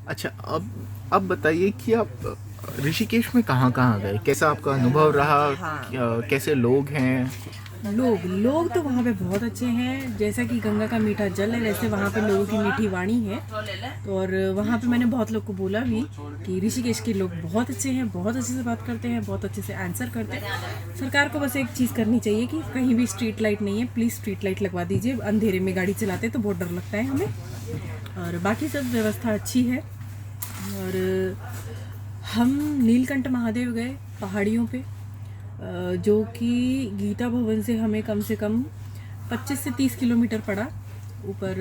अच्छा, अब बताइए कि आप ऋषिकेश में कहाँ कहाँ गए, कैसा आपका अनुभव रहा, हाँ, कैसे लोग हैं? लोग लोग तो वहाँ पे बहुत अच्छे हैं। जैसा कि गंगा का मीठा जल है, वैसे वहाँ पे लोगों की मीठी वाणी है। तो और वहाँ पे मैंने बहुत लोग को बोला भी कि ऋषिकेश के लोग बहुत अच्छे हैं, बहुत अच्छे से बात करते हैं, बहुत अच्छे से आंसर करते हैं। सरकार को बस एक चीज़ करनी चाहिए कि कहीं भी स्ट्रीट लाइट नहीं है, प्लीज़ स्ट्रीट लाइट लगवा दीजिए। अंधेरे में गाड़ी चलाते तो बहुत डर लगता है हमें। और बाकी सब व्यवस्था अच्छी है। और हम नीलकंठ महादेव गए पहाड़ियों पे, जो कि गीता भवन से हमें कम से कम 25 से 30 किलोमीटर पड़ा ऊपर।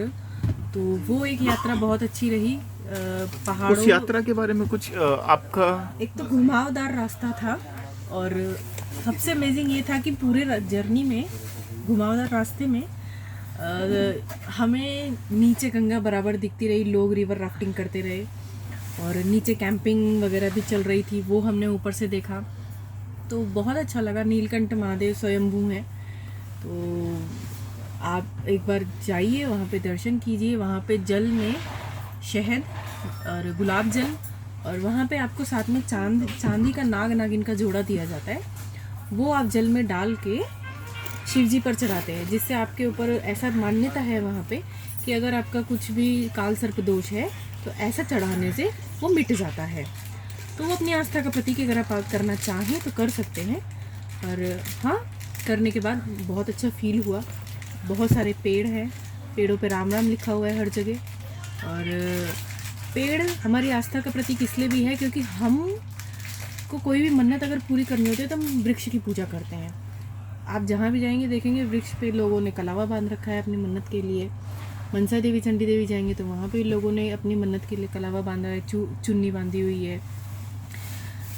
तो वो एक यात्रा बहुत अच्छी रही। उस पहाड़ों, यात्रा के बारे में कुछ आपका? एक तो घुमावदार रास्ता था, और सबसे अमेजिंग ये था कि पूरे जर्नी में, घुमावदार रास्ते में, हमें नीचे गंगा बराबर दिखती रही, लोग रिवर राफ्टिंग करते रहे, और नीचे कैंपिंग वगैरह भी चल रही थी, वो हमने ऊपर से देखा। तो बहुत अच्छा लगा। नीलकंठ महादेव स्वयंभू हैं, तो आप एक बार जाइए वहाँ पे, दर्शन कीजिए। वहाँ पे जल में शहद और गुलाब जल, और वहाँ पे आपको साथ में चांदी का नाग नागिन का जोड़ा दिया जाता है। वो आप जल में डाल के शिव जी पर चढ़ाते हैं, जिससे आपके ऊपर, ऐसा मान्यता है वहाँ पे कि अगर आपका कुछ भी काल सर्प दोष है तो ऐसा चढ़ाने से वो मिट जाता है। तो वो अपनी आस्था का प्रतीक, अगर आप करना चाहें तो कर सकते हैं। और हाँ, करने के बाद बहुत अच्छा फील हुआ। बहुत सारे पेड़ हैं, पेड़ों पे राम राम लिखा हुआ है हर जगह। और पेड़ हमारी आस्था का प्रतीक इसलिए भी है क्योंकि हम को कोई भी मन्नत अगर पूरी करनी होती है तो हम वृक्ष की पूजा करते हैं। आप जहाँ भी जाएंगे देखेंगे वृक्ष पे लोगों ने कलावा बांध रखा है अपनी मन्नत के लिए। मनसा देवी, चंडी देवी जाएंगे तो वहाँ पे लोगों ने अपनी मन्नत के लिए कलावा बांधा है, चुन्नी बांधी हुई है।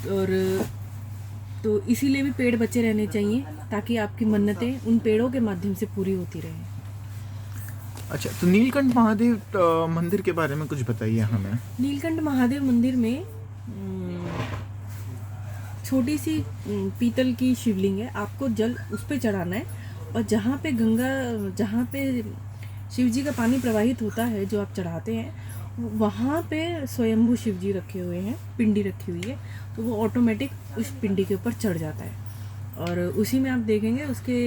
और तो इसीलिए भी पेड़ बचे रहने चाहिए, ताकि आपकी मन्नतें उन पेड़ों के माध्यम से पूरी होती रहें। अच्छा, तो नीलकंठ महादेव मंदिर के बारे में कुछ बताइए हमें। नीलकंठ महादेव मंदिर में छोटी सी पीतल की शिवलिंग है, आपको जल उस पर चढ़ाना है। और जहाँ पे गंगा, जहाँ पे शिव जी का पानी प्रवाहित होता है, जो आप चढ़ाते हैं, वहाँ पे स्वयंभू शिव जी रखे हुए हैं, पिंडी रखी हुई है। तो वो ऑटोमेटिक उस पिंडी के ऊपर चढ़ जाता है। और उसी में आप देखेंगे उसके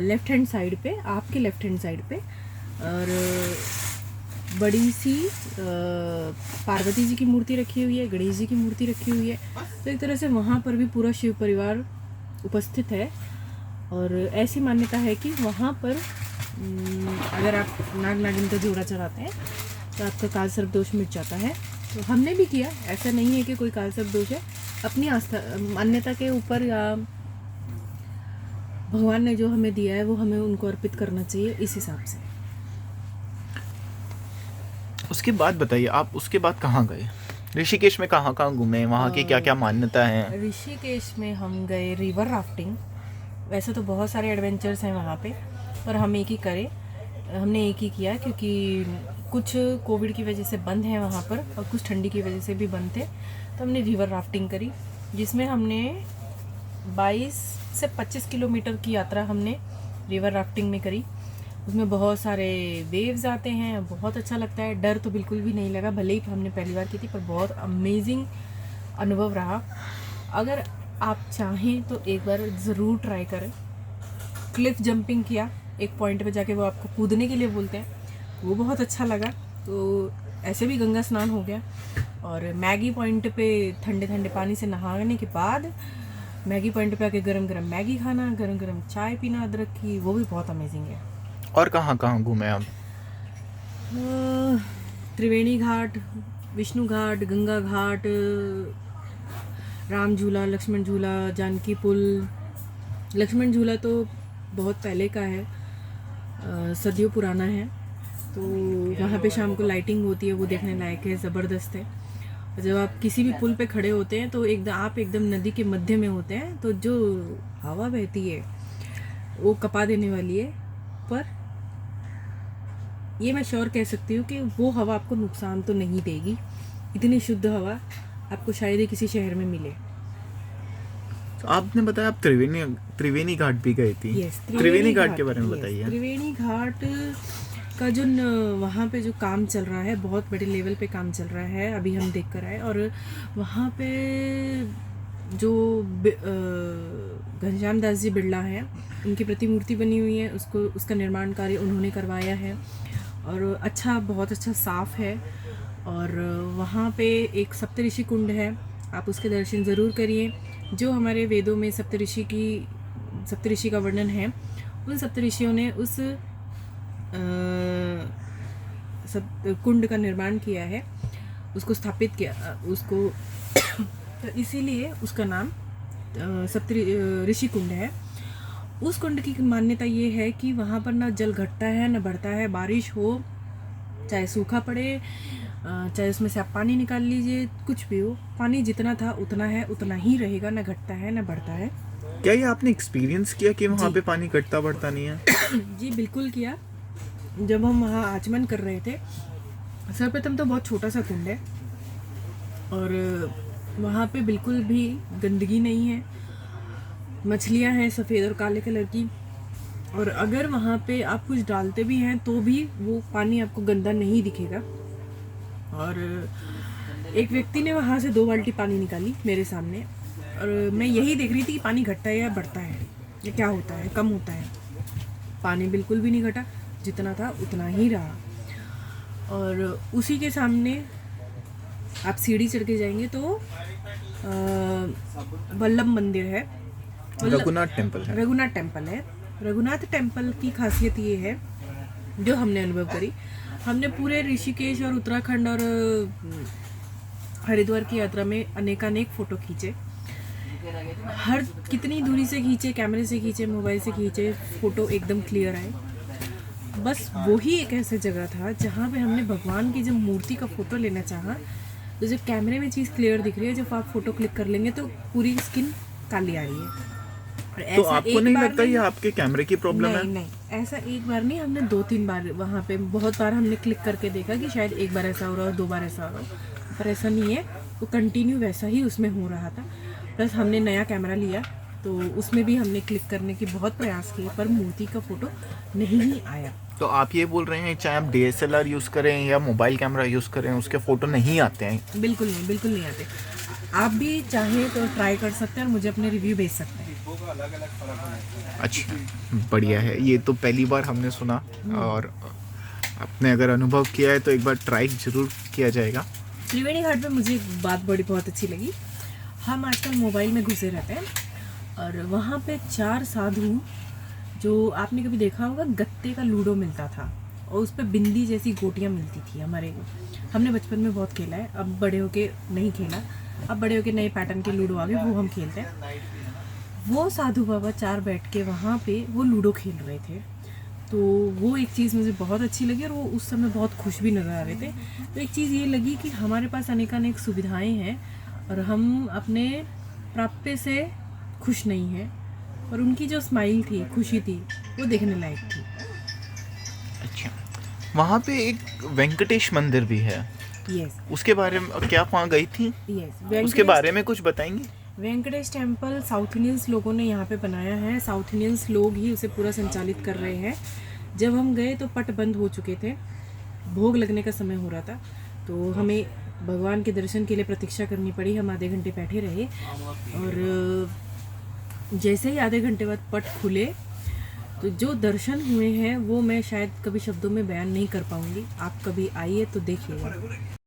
लेफ्ट हैंड साइड पे, आपके लेफ्ट हैंड साइड पे, और बड़ी सी पार्वती जी की मूर्ति रखी हुई है, गणेश जी की मूर्ति रखी हुई है। तो एक तरह से वहाँ पर भी पूरा शिव परिवार उपस्थित है। और ऐसी मान्यता है कि वहाँ पर अगर आप नाग नागिन का जोड़ा चढ़ाते हैं तो आपका काल सर्प दोष मिट जाता है। तो हमने भी किया, ऐसा नहीं है कि कोई काल सर्प दोष है। अपनी आस्था, मान्यता के ऊपर, या भगवान ने जो हमें दिया है वो हमें उनको अर्पित करना चाहिए इस हिसाब से। उसके बाद बताइए, आप उसके बाद कहाँ गए? ऋषिकेश में कहाँ कहाँ घूमे, वहाँ की क्या क्या मान्यता है? ऋषिकेश में हम गए रिवर राफ्टिंग। वैसे तो बहुत सारे एडवेंचर्स हैं वहाँ पे, पर हम एक ही करे, हमने एक ही किया क्योंकि कुछ कोविड की वजह से बंद है वहाँ पर, और कुछ ठंडी की वजह से भी बंद थे। तो हमने रिवर राफ्टिंग करी, जिसमें हमने 22 से 25 किलोमीटर की यात्रा हमने रिवर राफ्टिंग में करी। उसमें बहुत सारे वेव्स आते हैं, बहुत अच्छा लगता है। डर तो बिल्कुल भी नहीं लगा, भले ही हमने पहली बार की थी, पर बहुत अमेजिंग अनुभव रहा। अगर आप चाहें तो एक बार ज़रूर ट्राई करें। क्लिफ जंपिंग किया, एक पॉइंट पे जाके वो आपको कूदने के लिए बोलते हैं, वो बहुत अच्छा लगा। तो ऐसे भी गंगा स्नान हो गया। और मैगी पॉइंट पे ठंडे ठंडे पानी से नहाने के बाद मैगी पॉइंट पे आके गरम गरम मैगी खाना, गरम गरम चाय पीना अदरक की, वो भी बहुत अमेजिंग है। और कहाँ कहाँ घूमे आप? त्रिवेणी घाट, विष्णु घाट, गंगा घाट, राम झूला, लक्ष्मण झूला, जानकी पुल। लक्ष्मण झूला तो बहुत पहले का है, सदियों पुराना है। तो वहाँ पे शाम को लाइटिंग होती है, वो देखने लायक है, ज़बरदस्त है। जब आप किसी भी पुल पे खड़े होते हैं तो एकदम आप एकदम नदी के मध्य में होते हैं, तो जो हवा बहती है वो कपा देने वाली है। पर ये मैं श्योर कह सकती हूँ कि वो हवा आपको नुकसान तो नहीं देगी। इतनी शुद्ध हवा आपको शायद ही किसी शहर में मिले। तो आपने बताया आप त्रिवेणी त्रिवेणी घाट भी गई थी। यस, त्रिवेणी घाट के बारे में yes, बताइए। त्रिवेणी घाट का जो वहाँ पे जो काम चल रहा है, बहुत बड़े लेवल पे काम चल रहा है, अभी हम देख कर आए। और वहाँ पे जो घनश्याम दास जी बिरला हैं, उनकी प्रतिमूर्ति बनी हुई है, उसका निर्माण कार्य उन्होंने करवाया है। और अच्छा, बहुत अच्छा साफ़ है। और वहाँ पे एक सप्तऋषि कुंड है, आप उसके दर्शन ज़रूर करिए। जो हमारे वेदों में सप्तऋषि का वर्णन है, उन सप्तऋषियों ने उस कुंड का निर्माण किया है, उसको स्थापित किया, उसको तो इसीलिए उसका नाम ऋषि कुंड है। उस कुंड की मान्यता ये है कि वहाँ पर ना जल घटता है ना बढ़ता है, बारिश हो चाहे सूखा पड़े, चाहे उसमें से आप पानी निकाल लीजिए, कुछ भी हो, पानी जितना था उतना है, उतना ही रहेगा, ना घटता है ना बढ़ता है। क्या ये आपने एक्सपीरियंस किया कि वहाँ पे पानी घटता बढ़ता नहीं है? जी बिल्कुल किया। जब हम वहाँ आचमन कर रहे थे, सर्वप्रथम तो बहुत छोटा सा कुंड है और वहाँ पे बिल्कुल भी गंदगी नहीं है, मछलियाँ हैं सफ़ेद और काले कलर की। और अगर वहाँ पे आप कुछ डालते भी हैं तो भी वो पानी आपको गंदा नहीं दिखेगा। और एक व्यक्ति ने वहाँ से 2 बाल्टी पानी निकाली मेरे सामने, और मैं यही देख रही थी कि पानी घटता है या बढ़ता है, या क्या होता है, कम होता है। पानी बिल्कुल भी नहीं घटा, जितना था उतना ही रहा। और उसी के सामने आप सीढ़ी चढ़ के जाएंगे तो वल्लभ मंदिर है, रघुनाथ टेम्पल है। रघुनाथ टेम्पल है। रघुनाथ टेम्पल की खासियत ये है, जो हमने अनुभव करी, हमने पूरे ऋषिकेश और उत्तराखंड और हरिद्वार की यात्रा में अनेकानेक फ़ोटो खींचे। हर कितनी दूरी से खींचे, कैमरे से खींचे, मोबाइल से खींचे, फ़ोटो एकदम क्लियर आए। बस वही एक ऐसा जगह था जहाँ पे हमने भगवान की जब मूर्ति का फ़ोटो लेना चाहा, तो जब कैमरे में चीज़ क्लियर दिख रही है, जब आप फ़ोटो क्लिक कर लेंगे तो पूरी स्किन काली आ रही है। तो आपको नहीं लगता ये आपके कैमरे की प्रॉब्लम है? नहीं, ऐसा एक बार नहीं, हमने 2-3 बार वहाँ पे बहुत बार हमने क्लिक करके देखा कि शायद एक बार ऐसा हो रहा हो, 2 बार ऐसा हो रहा हो, पर ऐसा नहीं है। वो कंटिन्यू वैसा ही उसमें हो रहा था। प्लस हमने नया कैमरा लिया तो उसमें भी हमने क्लिक करने की बहुत प्रयास किए, पर मूर्ति का फ़ोटो नहीं ही आया। तो आप ये बोल रहे हैं चाहे आप DSLR यूज़ करें या मोबाइल कैमरा यूज़ करें, उसके फ़ोटो नहीं आते हैं? बिल्कुल नहीं आते। आप भी चाहें तो ट्राई कर सकते हैं और मुझे अपने रिव्यू भेज सकते हैं। अच्छा, बढ़िया है। ये तो पहली बार हमने सुना, और आपने अगर अनुभव किया है तो एक बार ट्राई जरूर किया जाएगा। त्रिवेणी घाट पे मुझे एक बात बहुत अच्छी लगी। हम आजकल मोबाइल में घुसे रहते हैं और वहाँ पे 4 साधु, जो आपने कभी देखा होगा, गत्ते का लूडो मिलता था और उस पर बिंदी जैसी गोटियाँ मिलती थी। हमने बचपन में बहुत खेला है, अब बड़े होके नहीं खेला। अब बड़े होके नए पैटर्न के लूडो आ गए, वो हम खेलते हैं। वो साधु बाबा 4 बैठ के वहाँ पे वो लूडो खेल रहे थे, तो वो एक चीज़ मुझे बहुत अच्छी लगी और वो उस समय बहुत खुश भी नज़र आ रहे थे। तो एक चीज़ ये लगी कि हमारे पास अनेकानेक सुविधाएं हैं और हम अपने प्राप्य से खुश नहीं हैं, और उनकी जो स्माइल थी, खुशी थी, वो देखने लायक थी। अच्छा, वहाँ पे एक वेंकटेश मंदिर भी है। यस। उसके बारे में क्या आप वहाँ गई थी? यस, उसके बारे में कुछ बताएंगे? वेंकटेश टेम्पल साउथ इंडियंस लोगों ने यहाँ पे बनाया है। साउथ इंडियंस लोग ही उसे पूरा संचालित कर रहे हैं। जब हम गए तो पट बंद हो चुके थे, भोग लगने का समय हो रहा था, तो हमें भगवान के दर्शन के लिए प्रतीक्षा करनी पड़ी। हम आधे घंटे बैठे रहे और जैसे ही आधे घंटे बाद पट खुले तो जो दर्शन हुए हैं वो मैं शायद कभी शब्दों में बयान नहीं कर पाऊँगी। आप कभी आइए तो देखिएगा।